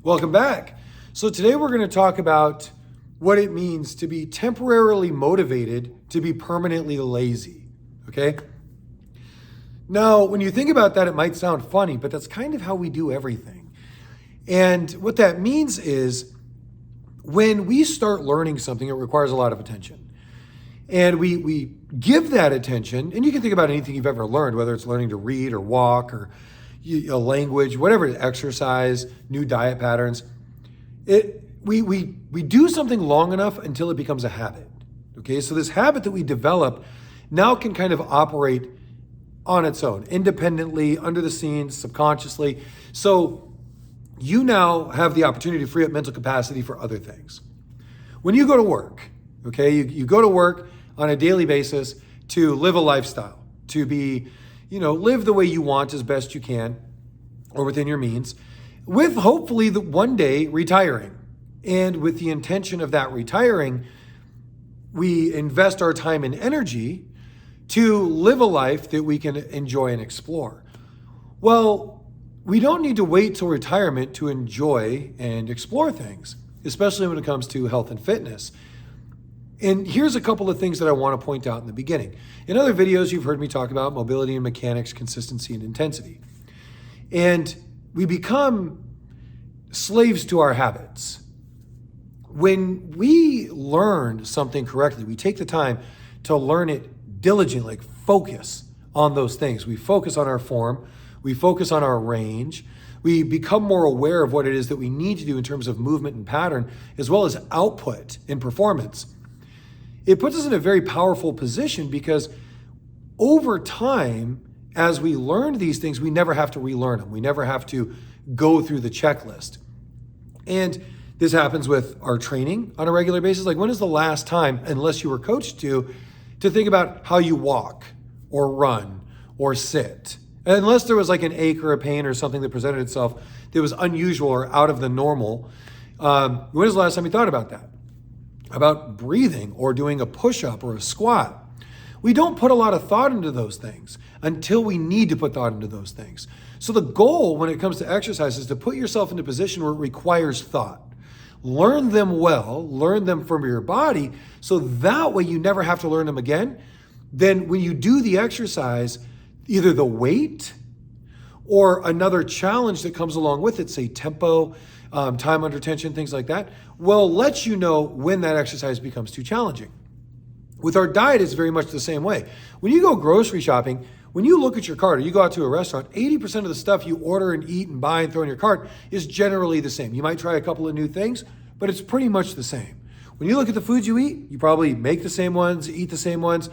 Welcome back. So today we're going to talk about what it means to be temporarily motivated to be permanently lazy, okay? Now, when you think about that, it might sound funny, but that's kind of how we do everything. And what that means is when we start learning something, it requires a lot of attention. And we give that attention, and you can think about anything you've ever learned, whether it's learning to read or walk or a language, whatever, exercise, new diet patterns. We do something long enough until it becomes a habit. Okay, so this habit that we develop now can kind of operate on its own, independently, under the scenes, subconsciously. So you now have the opportunity to free up mental capacity for other things. When you go to work, okay, you go to work on a daily basis to live a lifestyle, to be, live the way you want as best you can or within your means, with hopefully the one day retiring. And with the intention of that retiring, we invest our time and energy to live a life that we can enjoy and explore. Well, we don't need to wait till retirement to enjoy and explore things, especially when it comes to health and fitness. And here's a couple of things that I want to point out in the beginning. In other videos, you've heard me talk about mobility and mechanics, consistency and intensity. And we become slaves to our habits. When we learn something correctly, we take the time to learn it diligently, like focus on those things. We focus on our form, we focus on our range, we become more aware of what it is that we need to do in terms of movement and pattern, as well as output and performance. It puts us in a very powerful position because over time, as we learn these things, we never have to relearn them. We never have to go through the checklist. And this happens with our training on a regular basis. Like, when is the last time, unless you were coached to think about how you walk or run or sit? Unless there was like an ache or a pain or something that presented itself that was unusual or out of the normal. When was the last time you thought about that? About breathing or doing a push-up or a squat? We don't put a lot of thought into those things until we need to put thought into those things. So the goal when it comes to exercise is to put yourself in a position where it requires thought. Learn them well, learn them from your body, so that way you never have to learn them again. Then when you do the exercise, either the weight or another challenge that comes along with it, say tempo, time under tension, things like that, will let you know when that exercise becomes too challenging. With our diet, it's very much the same way. When you go grocery shopping, when you look at your cart or you go out to a restaurant, 80% of the stuff you order and eat and buy and throw in your cart is generally the same. You might try a couple of new things, but it's pretty much the same. When you look at the foods you eat, you probably make the same ones, eat the same ones,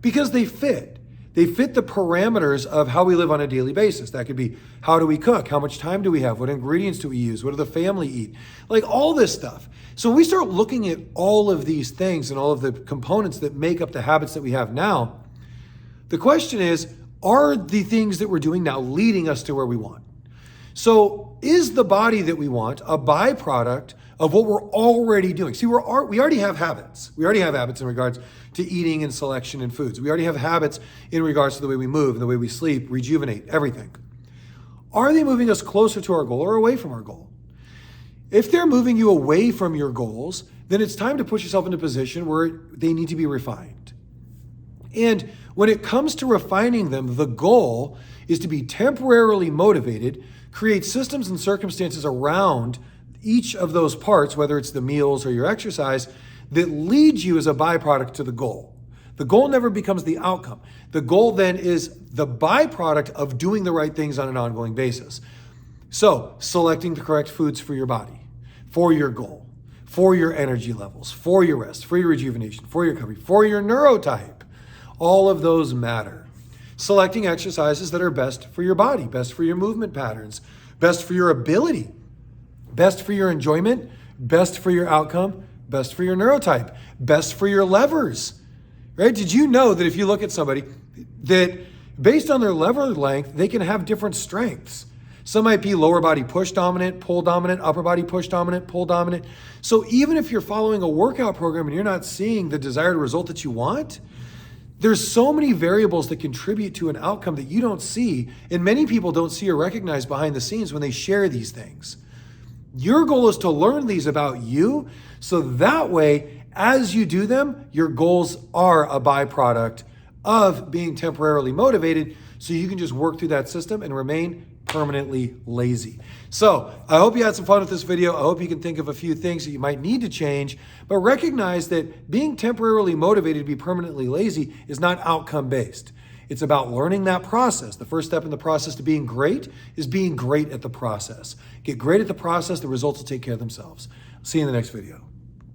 because they fit. They fit the parameters of how we live on a daily basis. That could be, how do we cook? How much time do we have? What ingredients do we use? What do the family eat? Like all this stuff. So when we start looking at all of these things and all of the components that make up the habits that we have now, the question is, are the things that we're doing now leading us to where we want? So is the body that we want a byproduct of what we're already doing? See, we already have habits. We already have habits in regards to eating and selection in foods. We already have habits in regards to the way we move and the way we sleep, rejuvenate, everything. Are they moving us closer to our goal or away from our goal? If they're moving you away from your goals, then it's time to put yourself in a position where they need to be refined. And when it comes to refining them, the goal is to be temporarily motivated, create systems and circumstances around each of those parts, whether it's the meals or your exercise, that leads you as a byproduct to the goal. The goal never becomes the outcome. The goal then is the byproduct of doing the right things on an ongoing basis. So, selecting the correct foods for your body, for your goal, for your energy levels, for your rest, for your rejuvenation, for your recovery, for your neurotype. All of those matter. Selecting exercises that are best for your body, best for your movement patterns, best for your ability, best for your enjoyment, best for your outcome, best for your neurotype, best for your levers, right? Did you know that if you look at somebody that based on their lever length, they can have different strengths? Some might be lower body push dominant, pull dominant, upper body push dominant, pull dominant. So even if you're following a workout program and you're not seeing the desired result that you want, there's so many variables that contribute to an outcome that you don't see, and many people don't see or recognize behind the scenes when they share these things. Your goal is to learn these about you, so that way, as you do them, your goals are a byproduct of being temporarily motivated, so you can just work through that system and remain permanently lazy. So I hope you had some fun with this video. I hope you can think of a few things that you might need to change, but recognize that being temporarily motivated to be permanently lazy is not outcome based. It's about learning that process. The first step in the process to being great is being great at the process. Get great at the process, the results will take care of themselves. See you in the next video.